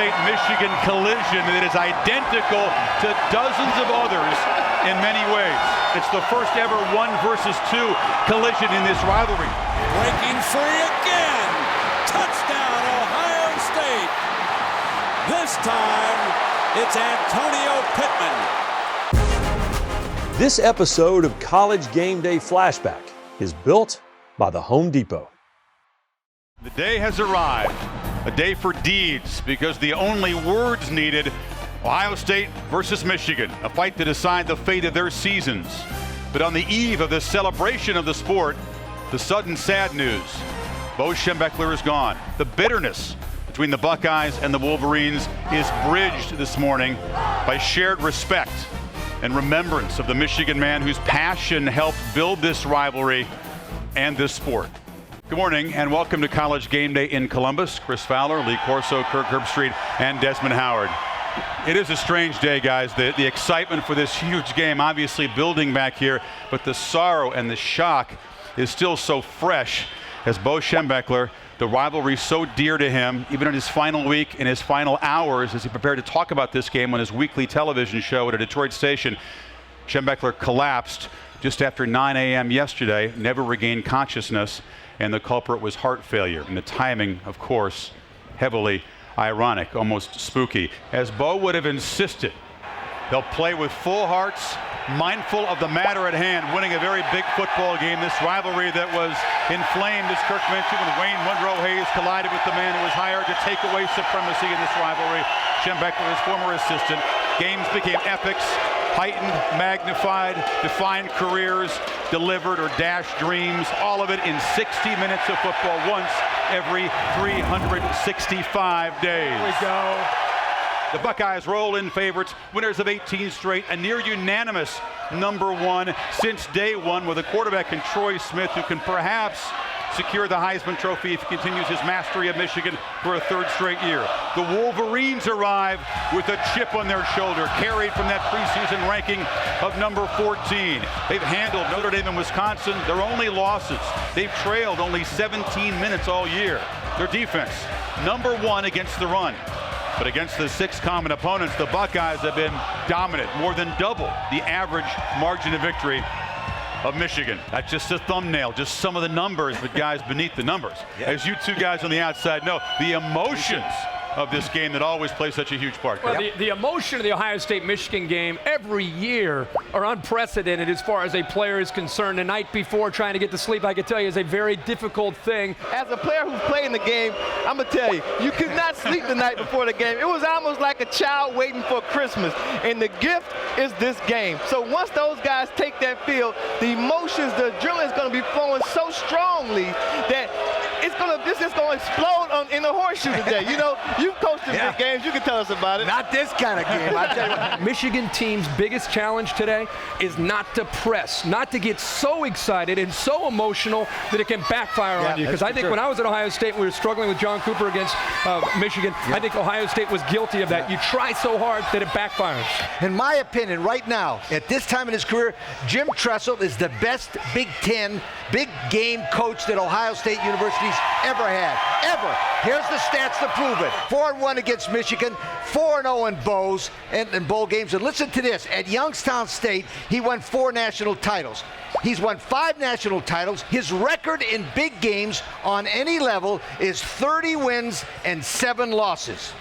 State-Michigan collision that is identical to dozens of others in many ways. It's the first ever 1-versus-2 collision in this rivalry. Breaking free again. Touchdown, Ohio State. This time, it's Antonio Pittman. This episode of College GameDay Flashback is built by the Home Depot. The day has arrived, a day for deeds, because the only words needed, Ohio State versus Michigan, a fight to decide the fate of their seasons. But on the eve of the celebration of the sport, the sudden sad news, Bo Schembechler is gone. The bitterness between the Buckeyes and the Wolverines is bridged this morning by shared respect and remembrance of the Michigan man whose passion helped build this rivalry and this sport. Good morning and welcome to College Game Day in Columbus. Chris Fowler, Lee Corso, Kirk Herbstreit, and Desmond Howard. It is a strange day, guys. The excitement for this huge game obviously building back here, but the sorrow and the shock is still so fresh as Bo Schembechler, the rivalry so dear to him, even in his final week, in his final hours, as he prepared to talk about this game on his weekly television show at a Detroit station. Schembechler collapsed just after 9 a.m. yesterday, never regained consciousness, and the culprit was heart failure. And the timing, of course, heavily ironic, almost spooky. As Bo would have insisted, they'll play with full hearts, mindful of the matter at hand, winning a very big football game. This rivalry that was inflamed, as Kirk mentioned, when Wayne Monroe Hayes collided with the man who was hired to take away supremacy in this rivalry, Schembechler, his former assistant. Games became epics, heightened, magnified, defined careers, delivered or dashed dreams, all of it in 60 minutes of football once every 365 days. Here we go. The Buckeyes roll in favorites, winners of 18 straight, a near unanimous number one since day one, with a quarterback in Troy Smith who can perhaps secure the Heisman Trophy if he continues his mastery of Michigan for a third straight year. The Wolverines arrive with a chip on their shoulder, carried from that preseason ranking of number 14. They've handled Notre Dame and Wisconsin, their only losses. They've trailed only 17 minutes all year. Their defense, number one against the run. But against the six common opponents, the Buckeyes have been dominant, more than double the average margin of victory of Michigan. That's just a thumbnail, just some of the numbers, but guys, beneath the numbers. As you two guys on the outside know, the emotions of this game that always play such a huge part. Well, the emotion of the Ohio State-Michigan game every year are unprecedented as far as a player is concerned. The night before, trying to get to sleep, I can tell you, is a very difficult thing. As a player who's playing the game, I'm going to tell you, you could not sleep the night before the game. It was almost like a child waiting for Christmas, and the gift is this game. So once those guys take that field, the emotions, the adrenaline is going to be flowing so strongly that this is going to explode in the horseshoe today. You know, you've coached in big games. You can tell us about it. Not this kind of game. I tell you what. Michigan team's biggest challenge today is not to press, not to get so excited and so emotional that it can backfire on you. Because I think when I was at Ohio State, we were struggling with John Cooper against Michigan. I think Ohio State was guilty of that. You try so hard that it backfires. In my opinion, right now, at this time in his career, Jim Tressel is the best Big Ten, big game coach that Ohio State University's ever had. Ever. Here's the stats to prove it. 4-1 against Michigan, 4-0 in Bows and bowl games. And listen to this. At Youngstown State, he won 4 national titles. He's won 5 national titles. His record in big games on any level is 30 wins and 7 losses.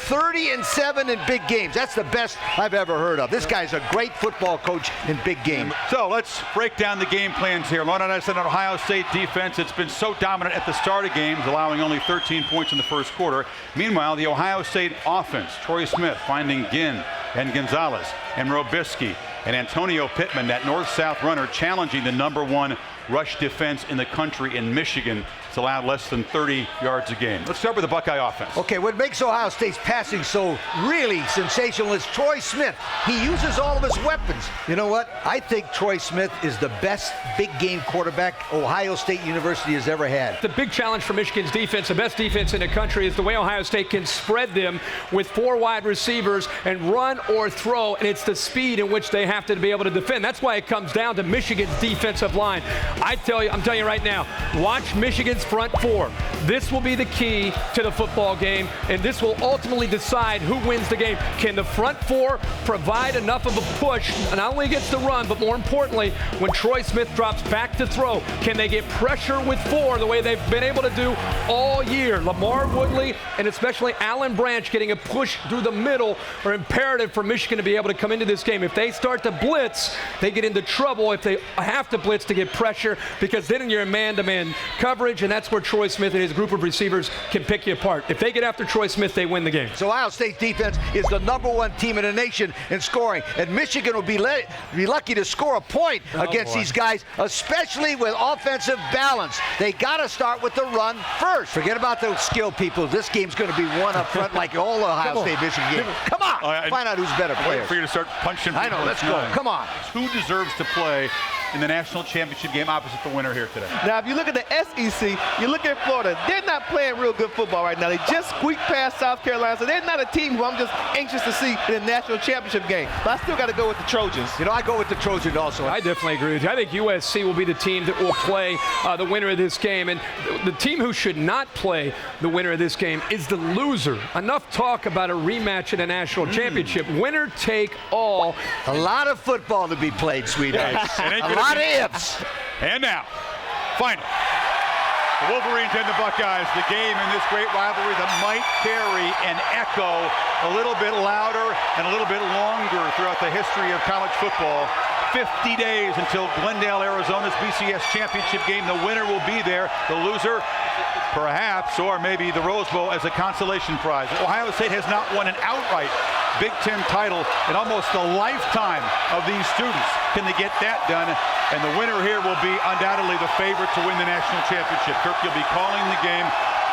30-7 in big games. That's the best I've ever heard of. This guy's a great football coach in big games. So let's break down the game plans here. Lon and I said, Ohio State defense, it's been so dominant at the start of games, allowing only 13 points in the first quarter. Meanwhile, the Ohio State offense, Troy Smith finding Ginn and Gonzalez and Robisky and Antonio Pittman, that north-south runner, challenging the number one rush defense in the country in Michigan. It's allowed less than 30 yards a game. Let's start with the Buckeye offense. Okay, what makes Ohio State's passing so really sensational is Troy Smith. He uses all of his weapons. You know what? I think Troy Smith is the best big game quarterback Ohio State University has ever had. The big challenge for Michigan's defense, the best defense in the country, is the way Ohio State can spread them with 4 wide receivers and run or throw, and it's the speed in which they have to be able to defend. That's why it comes down to Michigan's defensive line. I'm telling you right now, watch Michigan's Michigan's front four. This will be the key to the football game, and this will ultimately decide who wins the game. Can the front four provide enough of a push, not only against the run, but more importantly, when Troy Smith drops back to throw, can they get pressure with four the way they've been able to do all year? Lamar Woodley and especially Alan Branch getting a push through the middle are imperative for Michigan to be able to come into this game. If they start to blitz, they get into trouble if they have to blitz to get pressure, because then you're in man-to-man coverage, and that's where Troy Smith and his group of receivers can pick you apart. If they get after Troy Smith, they win the game. So Ohio State's defense is the #1 team in the nation in scoring, and Michigan will be lucky to score a point against these guys, especially with offensive balance. They got to start with the run first. Forget about those skill people. This game's going to be one up front like all the Ohio State Michigan games. Come on, find out who's better players. Wait for you to start punching. I know, let's go. Come on. Who deserves to play in the national championship game opposite the winner here today? Now, if you look at the SEC, you look at Florida, they're not playing real good football right now. They just squeaked past South Carolina, so they're not a team who I'm just anxious to see in the national championship game. But I still got to go with the Trojans. You know, I go with the Trojans also. I definitely agree with you. I think USC will be the team that will play the winner of this game. And the team who should not play the winner of this game is the loser. Enough talk about a rematch in a national championship. Winner take all. A lot of football to be played, sweetheart. A lot of ifs. And now, final. The Wolverines and the Buckeyes, the game in this great rivalry that might carry and echo a little bit louder and a little bit longer throughout the history of college football. 50 days until Glendale, Arizona's BCS championship game. The winner will be there. The loser, perhaps, or maybe the Rose Bowl as a consolation prize. Ohio State has not won an outright Big Ten title in almost the lifetime of these students. Can they get that done? And the winner here will be undoubtedly the favorite to win the national championship. Kirk, you'll be calling the game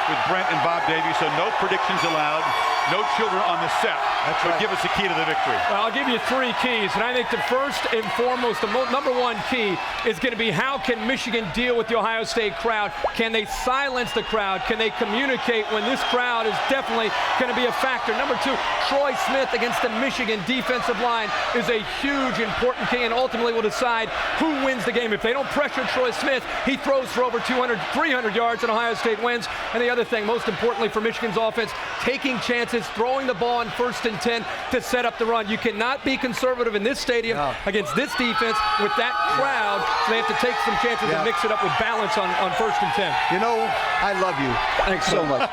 with Brent and Bob Davies, so no predictions allowed. No children on the set. That's right. Give us the key to the victory. Well, I'll give you 3 keys, and I think the first and foremost, the #1 key is going to be how can Michigan deal with the Ohio State crowd? Can they silence the crowd? Can they communicate when this crowd is definitely going to be a factor? #2, Troy Smith against the Michigan defensive line is a huge, important key, and ultimately will decide who wins the game. If they don't pressure Troy Smith, he throws for over 200, 300 yards, and Ohio State wins. And the other thing, most importantly for Michigan's offense, taking chances, throwing the ball on 1st and 10 to set up the run. You cannot be conservative in this stadium against this defense with that crowd. So they have to take some chances and mix it up with balance on 1st and 10. You know, I love you. Thanks so much.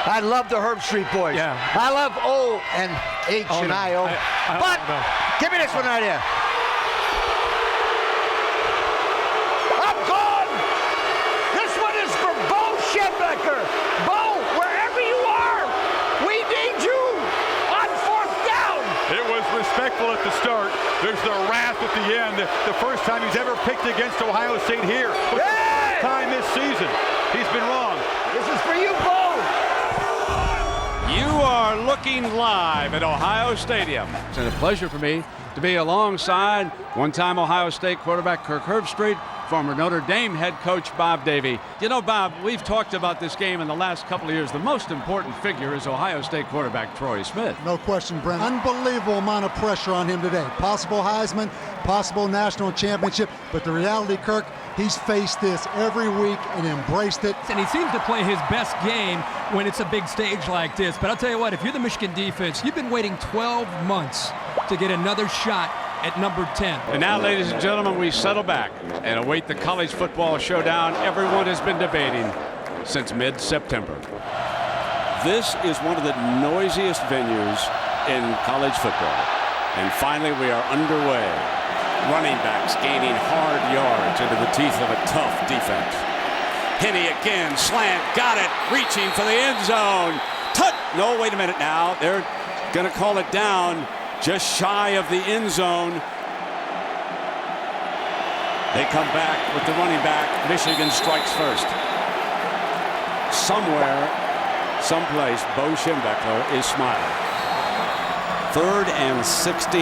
I love the Herb Street Boys. Yeah. I love O and H and I-O. But give me this one right here. I'm gone. This one is for Bo Schembechler. Bo, wherever you are, we need you on 4th down. It was respectful at the start. There's the wrath at the end. The first time he's ever picked against Ohio State here. Hey! Time this season. He's been wrong. This is for you, Bo. You are looking live at Ohio Stadium. It's a pleasure for me to be alongside one-time Ohio State quarterback Kirk Herbstreit, former Notre Dame head coach Bob Davie. You know, Bob, we've talked about this game in the last couple of years. The most important figure is Ohio State quarterback Troy Smith. No question, Brent. Unbelievable amount of pressure on him today. Possible Heisman, possible national championship, but the reality, Kirk, he's faced this every week and embraced it. And he seems to play his best game when it's a big stage like this. But I'll tell you what, if you're the Michigan defense, you've been waiting 12 months to get another shot at number 10. And now, ladies and gentlemen, we settle back and await the college football showdown everyone has been debating since mid-September. This is one of the noisiest venues in college football. And finally, we are underway. Running backs gaining hard yards into the teeth of a tough defense. Henney again, slant, got it, reaching for the end zone. No, wait a minute now. They're going to call it down just shy of the end zone. They come back with the running back. Michigan strikes first. Somewhere, someplace, Bo Schembechler is smiling. 3rd and 16.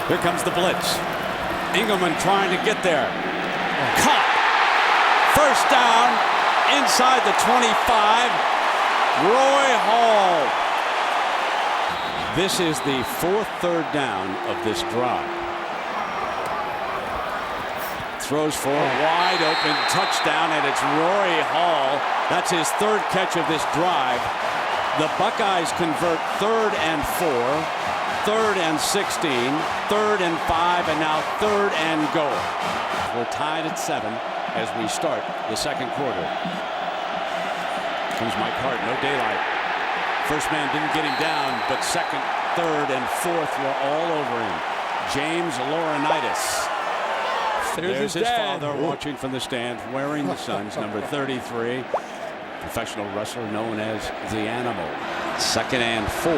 Here comes the blitz. Engelman trying to get there. Caught. 1st down inside the 25. Roy Hall. This is the 4th 3rd down of this drive. Throws for a wide open touchdown, and it's Rory Hall. That's his third catch of this drive. The Buckeyes convert 3rd and 4, 3rd and 16, 3rd and 5, and now 3rd and goal. We're tied at 7 as we start the second quarter. Comes Mike Hart, no daylight. First man didn't get him down, but 2nd, 3rd, and 4th were all over him. James Laurinaitis. There's his father watching from the stands, wearing the Suns, number 33. Professional wrestler known as the Animal. 2nd and 4.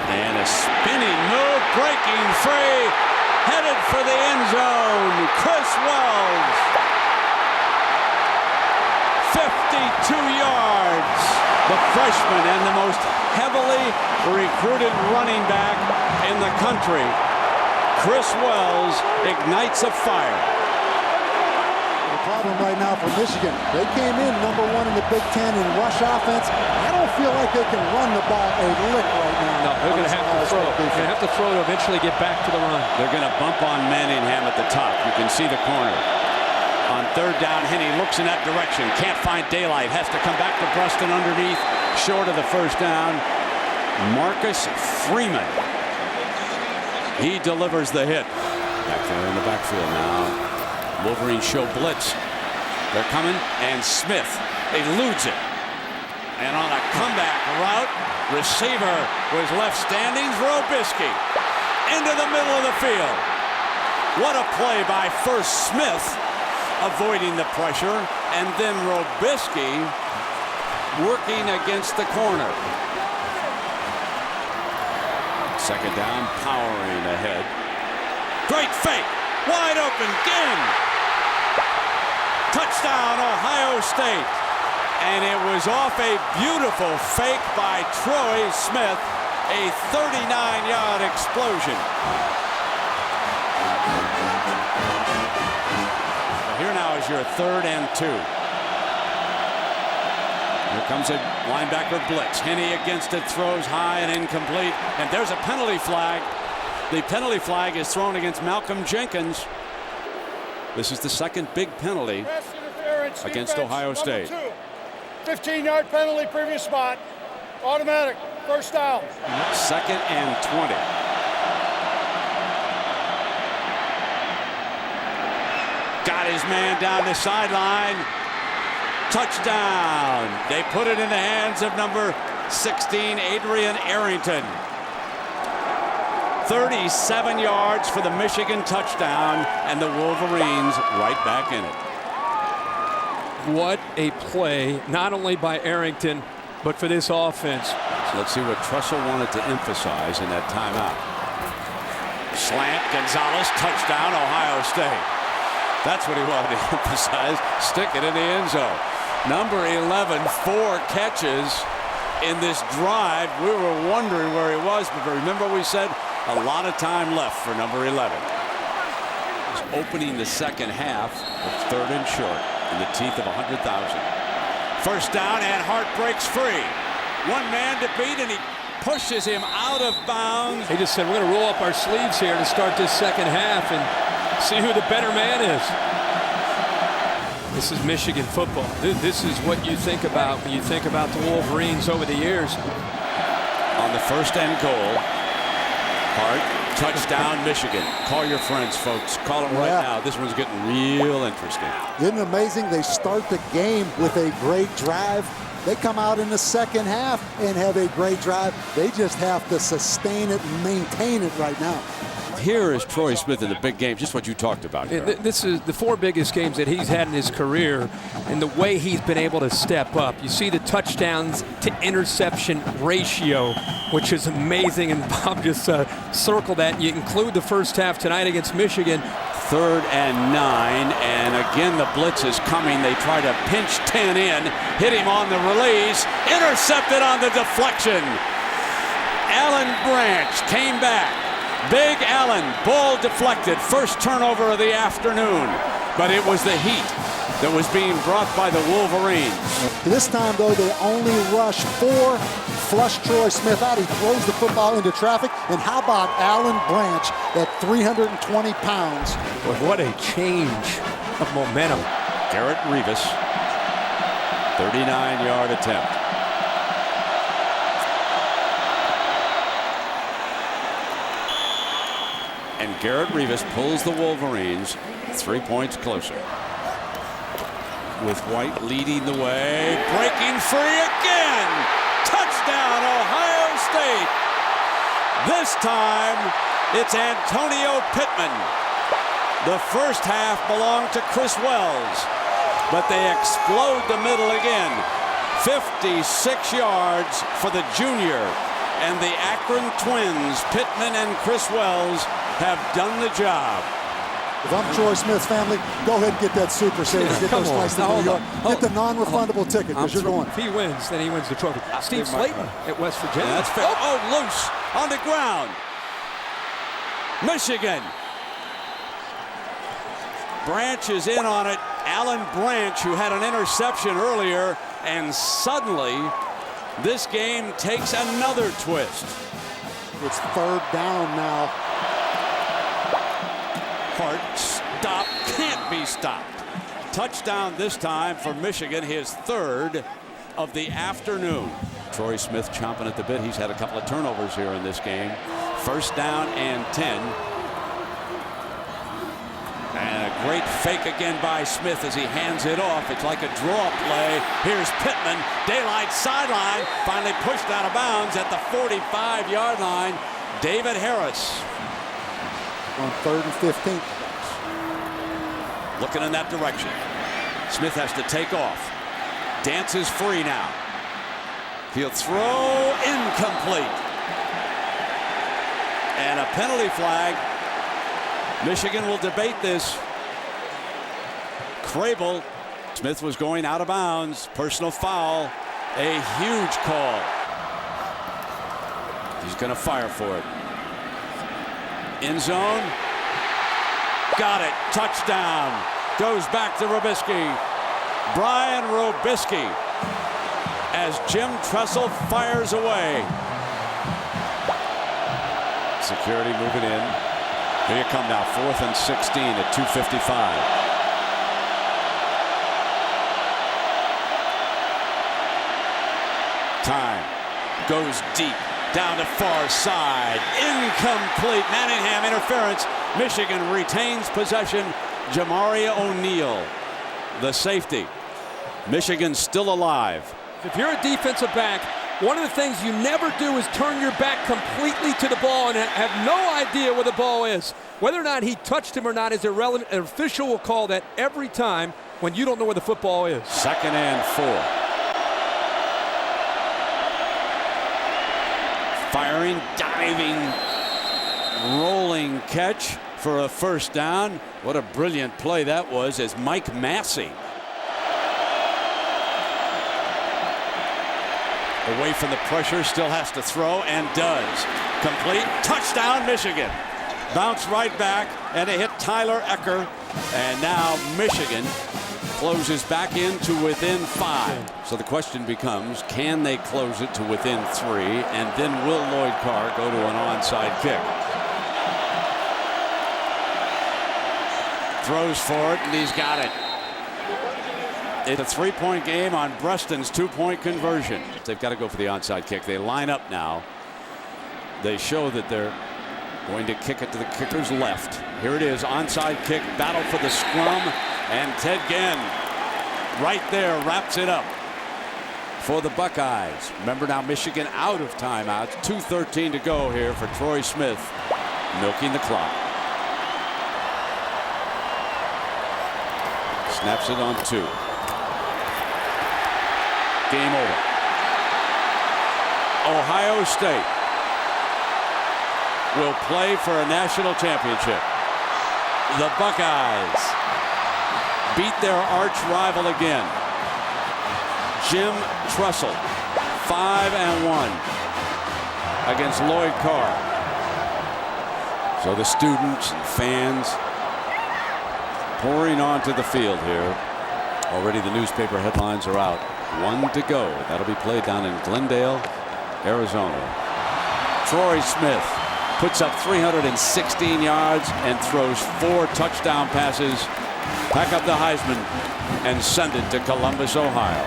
And a spinning move, breaking free, headed for the end zone. Chris Wells. 52 yards. The freshman and the most heavily recruited running back in the country. Chris Wells ignites a fire. The problem right now for Michigan, they came in number 1 in the Big Ten in rush offense. I don't feel like they can run the ball a lick right now. No, they're going to have to throw. They're going to have to throw to eventually get back to the run. They're going to bump on Manningham at the top. You can see the corner. On 3rd down, Henney looks in that direction. Can't find daylight. Has to come back to Preston underneath. Short of the first down. Marcus Freeman. He delivers the hit. Back there in the backfield now. Wolverines show blitz. They're coming, and Smith eludes it. And on a comeback route, receiver was left standing. Robisky into the middle of the field. What a play by first Smith, avoiding the pressure, and then Robisky working against the corner. 2nd down, powering ahead. Great fake, wide open, Ginn. Touchdown, Ohio State. And it was off a beautiful fake by Troy Smith, a 39-yard explosion. Here now is your 3rd and 2. Here comes a linebacker blitz. Henney against it, throws high and incomplete. And there's a penalty flag. The penalty flag is thrown against Malcolm Jenkins. This is the 2nd big penalty against Ohio State. 15-yard penalty, previous spot. Automatic, first down. 2nd and 20. Got his man down the sideline. Touchdown. They put it in the hands of number 16, Adrian Arrington. 37 yards for the Michigan touchdown, and the Wolverines right back in it. What a play, not only by Arrington, but for this offense. So let's see what Trussell wanted to emphasize in that timeout. Slant, Gonzalez, touchdown, Ohio State. That's what he wanted to emphasize. Stick it in the end zone. Number 11, 4 catches in this drive. We were wondering where he was, but remember we said a lot of time left for number 11. He's opening the second half of 3rd and short in the teeth of 100,000. First down, and Hart breaks free. One man to beat, and he pushes him out of bounds. He just said, we're going to roll up our sleeves here to start this second half and see who the better man is. This is Michigan football. This is what you think about when you think about the Wolverines over the years. On the 1st and goal, Hart, touchdown Michigan. Call your friends, folks. Call them right now. This one's getting real interesting. Isn't it amazing? They start the game with a great drive. They come out in the second half and have a great drive. They just have to sustain it and maintain it right now. Here is Troy Smith in the big game, just what you talked about. This is the 4 biggest games that he's had in his career, and the way he's been able to step up. You see the touchdowns to interception ratio, which is amazing, and Bob just circled that. You include the first half tonight against Michigan. 3rd and 9, and again the blitz is coming. They try to pinch 10 in, hit him on the release, intercepted on the deflection. Alan Branch came back. Big Allen, ball deflected, first turnover of the afternoon, but it was the heat that was being brought by the Wolverines. This time, though, they only rushed 4 flush Troy Smith out. He throws the football into traffic. And how about Alan Branch at 320 pounds? Boy, what a change of momentum. Garrett Rivas, 39-yard attempt. And Garrett Rivas pulls the Wolverines 3 points closer. With White leading the way, breaking free again. Touchdown, Ohio State. This time, it's Antonio Pittman. The first half belonged to Chris Wells, but they explode the middle again. 56 yards for the junior. And the Akron twins, Pittman and Chris Wells, have done the job. If I'm Troy Smith's family, go ahead and get that super save and get those flights to New York. Get the non-refundable ticket because you're going. If he wins, then he wins the trophy. Steve Slayton at West Virginia. Yeah, that's fair. Oh, loose on the ground. Michigan. Branch is in on it. Alan Branch, who had an interception earlier, and suddenly this game takes another twist. It's third down now. Hart, stop, can't be stopped. Touchdown this time for Michigan, his third of the afternoon. Troy Smith chomping at the bit. He's had a couple of turnovers here in this game. First down and 10. And a great fake again by Smith as he hands it off. It's like a draw play. Here's Pittman, daylight sideline, finally pushed out of bounds at the 45-yard line. David Harris. On 3rd and 15. Looking in that direction. Smith has to take off. Dances free now. He'll throw, incomplete. And a penalty flag. Michigan will debate this. Crable. Smith was going out of bounds. Personal foul. A huge call. He's going to fire for it. End zone. Got it. Touchdown. Goes back to Robisky. Brian Robisky as Jim Tressel fires away. Security moving in. Here you come now. 4th and 16 at 2:55. Time goes deep. Down to far side. Incomplete. Manningham interference. Michigan retains possession. Jamaria O'Neal, the safety. Michigan still alive. If you're a defensive back, one of the things you never do is turn your back completely to the ball and have no idea where the ball is. Whether or not he touched him or not is irrelevant. An official will call that every time when you don't know where the football is. 2nd and 4. Firing, diving, rolling catch for a first down. What a brilliant play that was as Mike Massey. Away from the pressure, still has to throw and does. Complete, touchdown Michigan. Bounce right back and it hit Tyler Ecker. And now Michigan closes back into within 5. So the question becomes, can they close it to within 3? And then will Lloyd Carr go to an onside kick? Throws for it and he's got it. It's a 3-point game on Breston's 2-point conversion. They've got to go for the onside kick. They line up now. They show that they're going to kick it to the kicker's left. Here it is, onside kick, battle for the scrum, and Ted Ginn right there wraps it up for the Buckeyes. Remember now, Michigan out of timeouts. 2:13 to go here for Troy Smith, milking the clock. Snaps it on 2. Game over. Ohio State will play for a national championship. The Buckeyes beat their arch rival again. Jim Tressel, 5-1 against Lloyd Carr. So the students and fans pouring onto the field here. Already the newspaper headlines are out. 1 to go. That'll be played down in Glendale Arizona. Troy Smith puts up 316 yards and throws 4 touchdown passes. Pack up the Heisman and send it to Columbus, Ohio.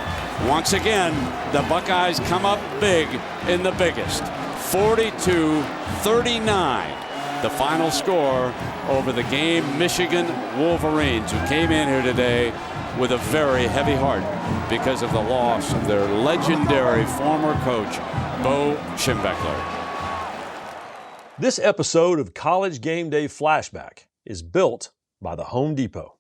Once again, the Buckeyes come up big in the biggest. 42-39. The final score over the game Michigan Wolverines, who came in here today with a very heavy heart because of the loss of their legendary former coach, Bo Schembechler. This episode of College GameDay Flashback is built by the Home Depot.